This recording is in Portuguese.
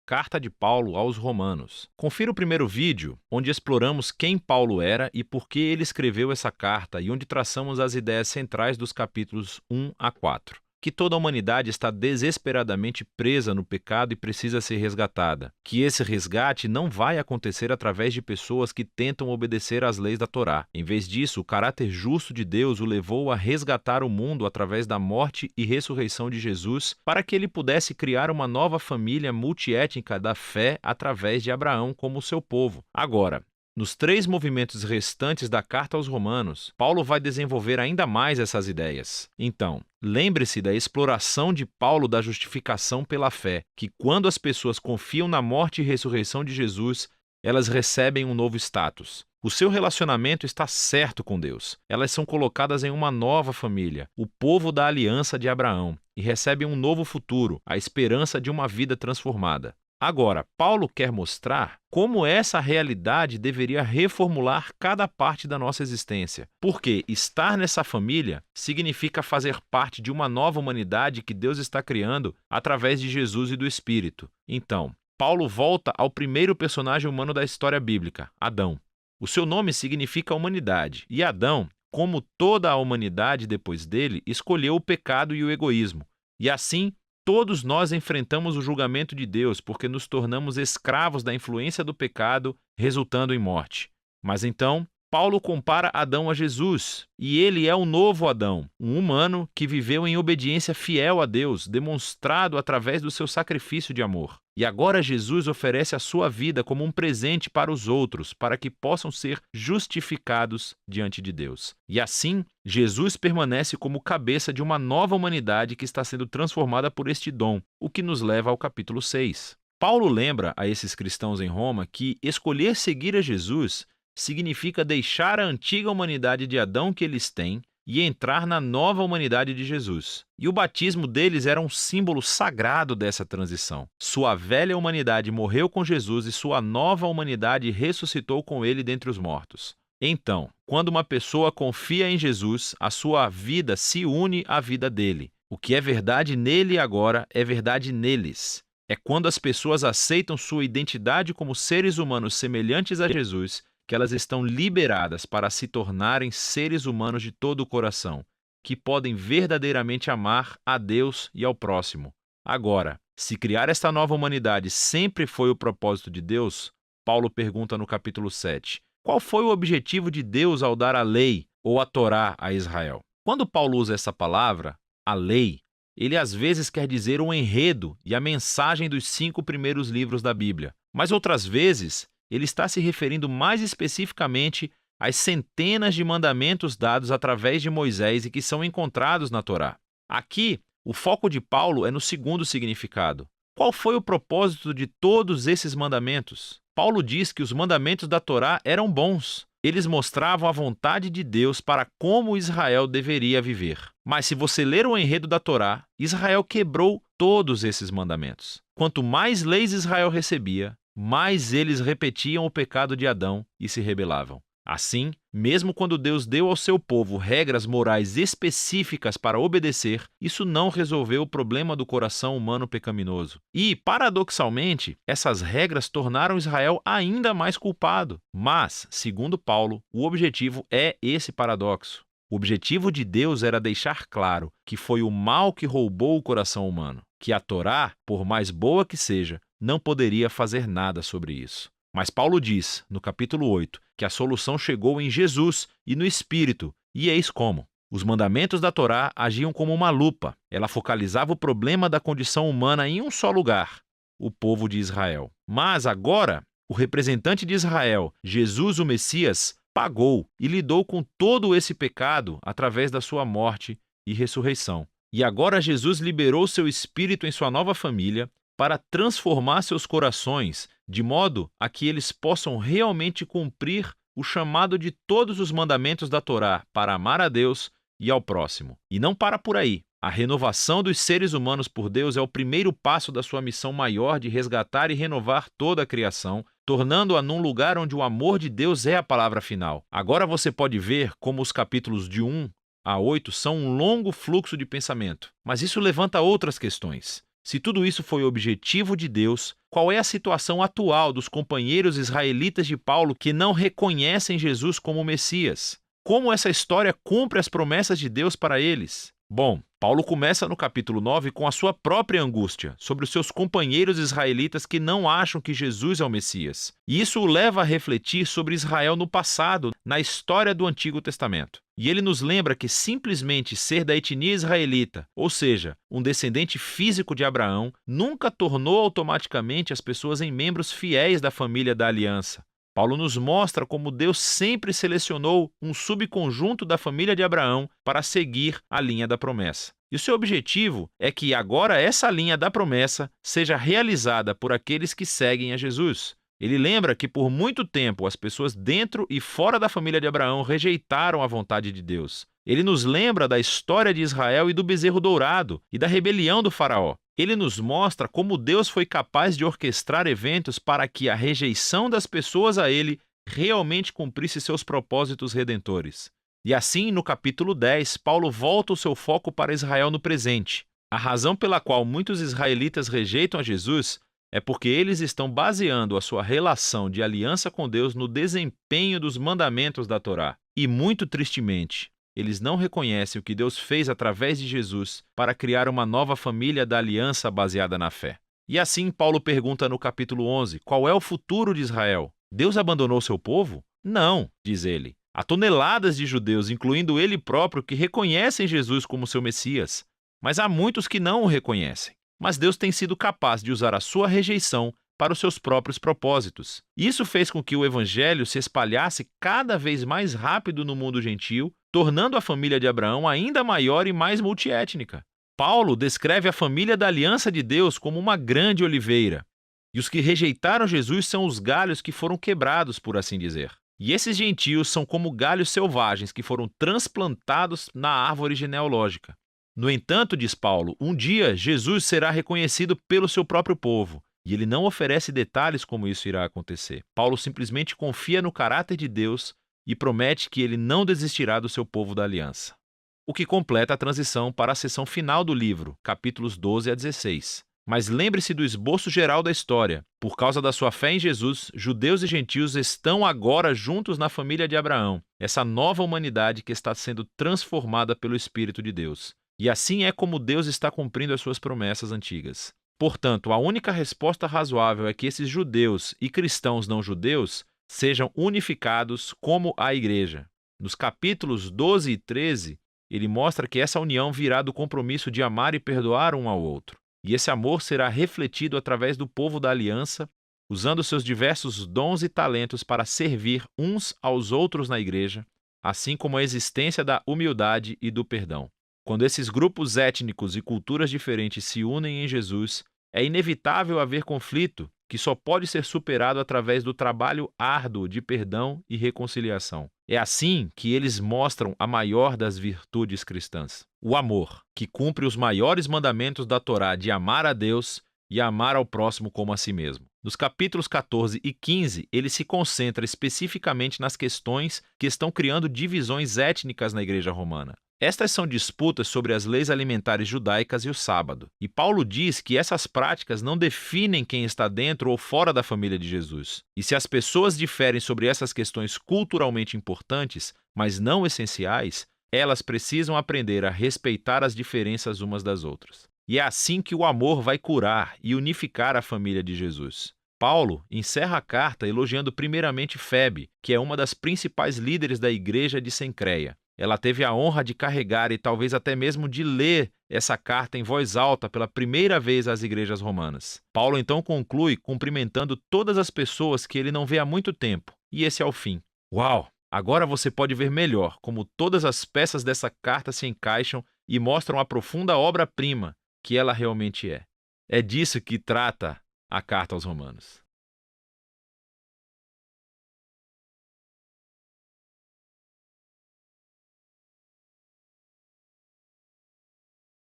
Carta de Paulo aos Romanos. Confira o primeiro vídeo, onde exploramos quem Paulo era e por que ele escreveu essa carta e onde traçamos as ideias centrais dos capítulos 1 a 4. Que toda a humanidade está desesperadamente presa no pecado e precisa ser resgatada. Que esse resgate não vai acontecer através de pessoas que tentam obedecer às leis da Torá. Em vez disso, o caráter justo de Deus o levou a resgatar o mundo através da morte e ressurreição de Jesus, para que ele pudesse criar uma nova família multiétnica da fé através de Abraão como seu povo. Agora, nos 3 movimentos restantes da carta aos Romanos, Paulo vai desenvolver ainda mais essas ideias. Então, lembre-se da exploração de Paulo da justificação pela fé, que quando as pessoas confiam na morte e ressurreição de Jesus, elas recebem um novo status. O seu relacionamento está certo com Deus. Elas são colocadas em uma nova família, o povo da aliança de Abraão, e recebem um novo futuro, a esperança de uma vida transformada. Agora, Paulo quer mostrar como essa realidade deveria reformular cada parte da nossa existência. Porque estar nessa família significa fazer parte de uma nova humanidade que Deus está criando através de Jesus e do Espírito. Então, Paulo volta ao primeiro personagem humano da história bíblica, Adão. O seu nome significa humanidade, e Adão, como toda a humanidade depois dele, escolheu o pecado e o egoísmo. E assim, todos nós enfrentamos o julgamento de Deus porque nos tornamos escravos da influência do pecado, resultando em morte. Mas então, Paulo compara Adão a Jesus, e ele é o novo Adão, um humano que viveu em obediência fiel a Deus, demonstrado através do seu sacrifício de amor. E agora Jesus oferece a sua vida como um presente para os outros, para que possam ser justificados diante de Deus. E assim, Jesus permanece como cabeça de uma nova humanidade que está sendo transformada por este dom, o que nos leva ao capítulo 6. Paulo lembra a esses cristãos em Roma que escolher seguir a Jesus significa deixar a antiga humanidade de Adão que eles têm e entrar na nova humanidade de Jesus. E o batismo deles era um símbolo sagrado dessa transição. Sua velha humanidade morreu com Jesus e sua nova humanidade ressuscitou com ele dentre os mortos. Então, quando uma pessoa confia em Jesus, a sua vida se une à vida dele. O que é verdade nele agora é verdade neles. É quando as pessoas aceitam sua identidade como seres humanos semelhantes a Jesus que elas estão liberadas para se tornarem seres humanos de todo o coração, que podem verdadeiramente amar a Deus e ao próximo. Agora, se criar esta nova humanidade sempre foi o propósito de Deus, Paulo pergunta no capítulo 7, qual foi o objetivo de Deus ao dar a lei ou a Torá a Israel? Quando Paulo usa essa palavra, a lei, ele às vezes quer dizer o enredo e a mensagem dos 5 primeiros livros da Bíblia, mas outras vezes ele está se referindo mais especificamente às centenas de mandamentos dados através de Moisés e que são encontrados na Torá. Aqui, o foco de Paulo é no segundo significado. Qual foi o propósito de todos esses mandamentos? Paulo diz que os mandamentos da Torá eram bons. Eles mostravam a vontade de Deus para como Israel deveria viver. Mas se você ler o enredo da Torá, Israel quebrou todos esses mandamentos. Quanto mais leis Israel recebia, mais eles repetiam o pecado de Adão e se rebelavam. Assim, mesmo quando Deus deu ao seu povo regras morais específicas para obedecer, isso não resolveu o problema do coração humano pecaminoso. E, paradoxalmente, essas regras tornaram Israel ainda mais culpado. Mas, segundo Paulo, o objetivo é esse paradoxo. O objetivo de Deus era deixar claro que foi o mal que roubou o coração humano, que a Torá, por mais boa que seja, não poderia fazer nada sobre isso. Mas Paulo diz, no capítulo 8, que a solução chegou em Jesus e no Espírito, e eis como. Os mandamentos da Torá agiam como uma lupa. Ela focalizava o problema da condição humana em um só lugar, o povo de Israel. Mas agora, o representante de Israel, Jesus o Messias, pagou e lidou com todo esse pecado através da sua morte e ressurreição. E agora Jesus liberou seu Espírito em sua nova família para transformar seus corações de modo a que eles possam realmente cumprir o chamado de todos os mandamentos da Torá para amar a Deus e ao próximo. E não para por aí. A renovação dos seres humanos por Deus é o primeiro passo da sua missão maior de resgatar e renovar toda a criação, tornando-a num lugar onde o amor de Deus é a palavra final. Agora você pode ver como os capítulos de 1 a 8 são um longo fluxo de pensamento, mas isso levanta outras questões. Se tudo isso foi o objetivo de Deus, qual é a situação atual dos companheiros israelitas de Paulo que não reconhecem Jesus como o Messias. Como essa história cumpre as promessas de Deus para eles? Bom, Paulo começa no capítulo 9 com a sua própria angústia sobre os seus companheiros israelitas que não acham que Jesus é o Messias. E isso o leva a refletir sobre Israel no passado, na história do Antigo Testamento. E ele nos lembra que simplesmente ser da etnia israelita, ou seja, um descendente físico de Abraão, nunca tornou automaticamente as pessoas em membros fiéis da família da aliança. Paulo nos mostra como Deus sempre selecionou um subconjunto da família de Abraão para seguir a linha da promessa. E o seu objetivo é que agora essa linha da promessa seja realizada por aqueles que seguem a Jesus. Ele lembra que por muito tempo as pessoas dentro e fora da família de Abraão rejeitaram a vontade de Deus. Ele nos lembra da história de Israel e do bezerro dourado e da rebelião do faraó. Ele nos mostra como Deus foi capaz de orquestrar eventos para que a rejeição das pessoas a ele realmente cumprisse seus propósitos redentores. E assim, no capítulo 10, Paulo volta o seu foco para Israel no presente. A razão pela qual muitos israelitas rejeitam a Jesus é porque eles estão baseando a sua relação de aliança com Deus no desempenho dos mandamentos da Torá. E muito tristemente, eles não reconhecem o que Deus fez através de Jesus para criar uma nova família da aliança baseada na fé. E assim Paulo pergunta no capítulo 11, qual é o futuro de Israel? Deus abandonou seu povo? Não, diz ele. Há toneladas de judeus, incluindo ele próprio, que reconhecem Jesus como seu Messias. Mas há muitos que não o reconhecem. Mas Deus tem sido capaz de usar a sua rejeição para os seus próprios propósitos. Isso fez com que o evangelho se espalhasse cada vez mais rápido no mundo gentil, tornando a família de Abraão ainda maior e mais multiétnica. Paulo descreve a família da aliança de Deus como uma grande oliveira, e os que rejeitaram Jesus são os galhos que foram quebrados, por assim dizer. E esses gentios são como galhos selvagens que foram transplantados na árvore genealógica. No entanto, diz Paulo, um dia Jesus será reconhecido pelo seu próprio povo, e ele não oferece detalhes como isso irá acontecer. Paulo simplesmente confia no caráter de Deus e promete que ele não desistirá do seu povo da aliança. O que completa a transição para a seção final do livro, capítulos 12 a 16. Mas lembre-se do esboço geral da história. Por causa da sua fé em Jesus, judeus e gentios estão agora juntos na família de Abraão, essa nova humanidade que está sendo transformada pelo Espírito de Deus. E assim é como Deus está cumprindo as suas promessas antigas. Portanto, a única resposta razoável é que esses judeus e cristãos não judeus sejam unificados como a igreja. Nos capítulos 12 e 13, ele mostra que essa união virá do compromisso de amar e perdoar um ao outro. E esse amor será refletido através do povo da aliança, usando seus diversos dons e talentos para servir uns aos outros na igreja, assim como a existência da humildade e do perdão. Quando esses grupos étnicos e culturas diferentes se unem em Jesus, é inevitável haver conflito que só pode ser superado através do trabalho árduo de perdão e reconciliação. É assim que eles mostram a maior das virtudes cristãs, o amor, que cumpre os maiores mandamentos da Torá de amar a Deus e amar ao próximo como a si mesmo. Nos capítulos 14 e 15, ele se concentra especificamente nas questões que estão criando divisões étnicas na Igreja Romana. Estas são disputas sobre as leis alimentares judaicas e o sábado. E Paulo diz que essas práticas não definem quem está dentro ou fora da família de Jesus. E se as pessoas diferem sobre essas questões culturalmente importantes, mas não essenciais, elas precisam aprender a respeitar as diferenças umas das outras. E é assim que o amor vai curar e unificar a família de Jesus. Paulo encerra a carta elogiando primeiramente Febe, que é uma das principais líderes da igreja de Cencreia. Ela teve a honra de carregar e talvez até mesmo de ler essa carta em voz alta pela primeira vez às igrejas romanas. Paulo então conclui cumprimentando todas as pessoas que ele não vê há muito tempo. E esse é o fim. Uau! Agora você pode ver melhor como todas as peças dessa carta se encaixam e mostram a profunda obra-prima que ela realmente é. É disso que trata a carta aos Romanos.